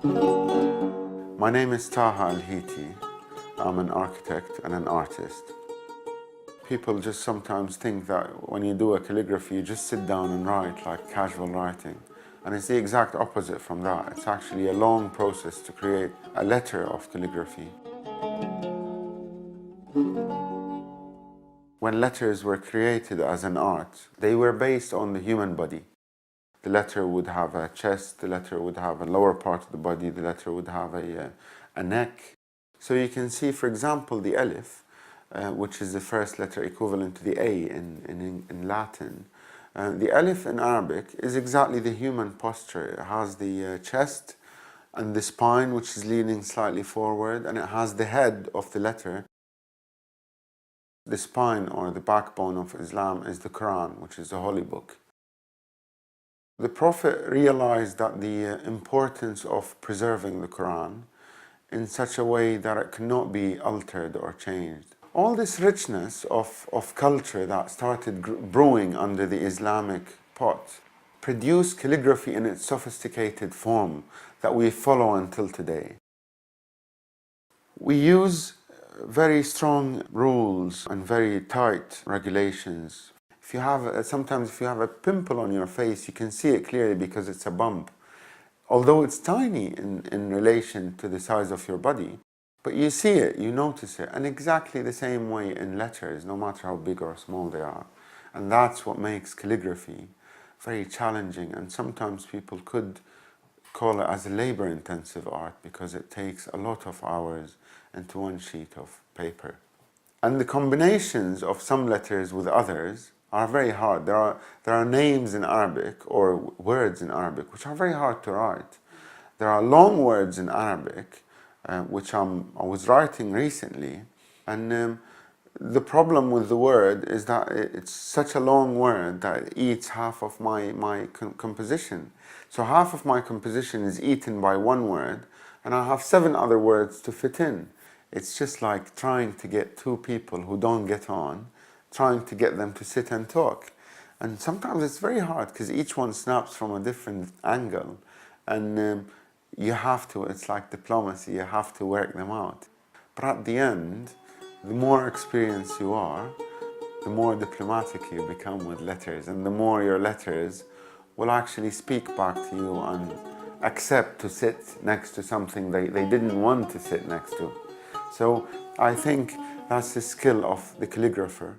My name is Taha Al-Hiti. I'm an architect and an artist. People just sometimes think that when you do a calligraphy, you just sit down and write like casual writing. And it's the exact opposite from that. It's actually a long process to create a letter of calligraphy. When letters were created as an art, they were based on the human body. The letter would have a chest, the letter would have a lower part of the body, the letter would have a neck. So you can see, for example, the alif, which is the first letter equivalent to the A in Latin. The alif in Arabic is exactly the human posture. It has the chest and the spine, which is leaning slightly forward, and it has the head of the letter. The spine, or the backbone of Islam, is the Quran, which is the holy book. The Prophet realized that the importance of preserving the Quran in such a way that it cannot be altered or changed. All this richness of culture that started brewing under the Islamic pot produced calligraphy in its sophisticated form that we follow until today. We use very strong rules and very tight regulations. If you have, sometimes if you have a pimple on your face, you can see it clearly because it's a bump. Although it's tiny in relation to the size of your body, but you see it, you notice it, and exactly the same way in letters, no matter how big or small they are. And that's what makes calligraphy very challenging, and sometimes people could call it as a labor-intensive art because it takes a lot of hours into one sheet of paper. And the combinations of some letters with others are very hard. There are names in Arabic or words in Arabic which are very hard to write. There are long words in Arabic which I was writing recently, and the problem with the word is that it's such a long word that it eats half of my composition. So half of my composition is eaten by one word, and I have 7 other words to fit in. It's just like trying to get 2 people who don't get on, trying to get them to sit and talk. And sometimes it's very hard because each one snaps from a different angle, and you have to, it's like diplomacy, you have to work them out. But at the end, the more experienced you are, the more diplomatic you become with letters, and the more your letters will actually speak back to you and accept to sit next to something they didn't want to sit next to. So I think that's the skill of the calligrapher.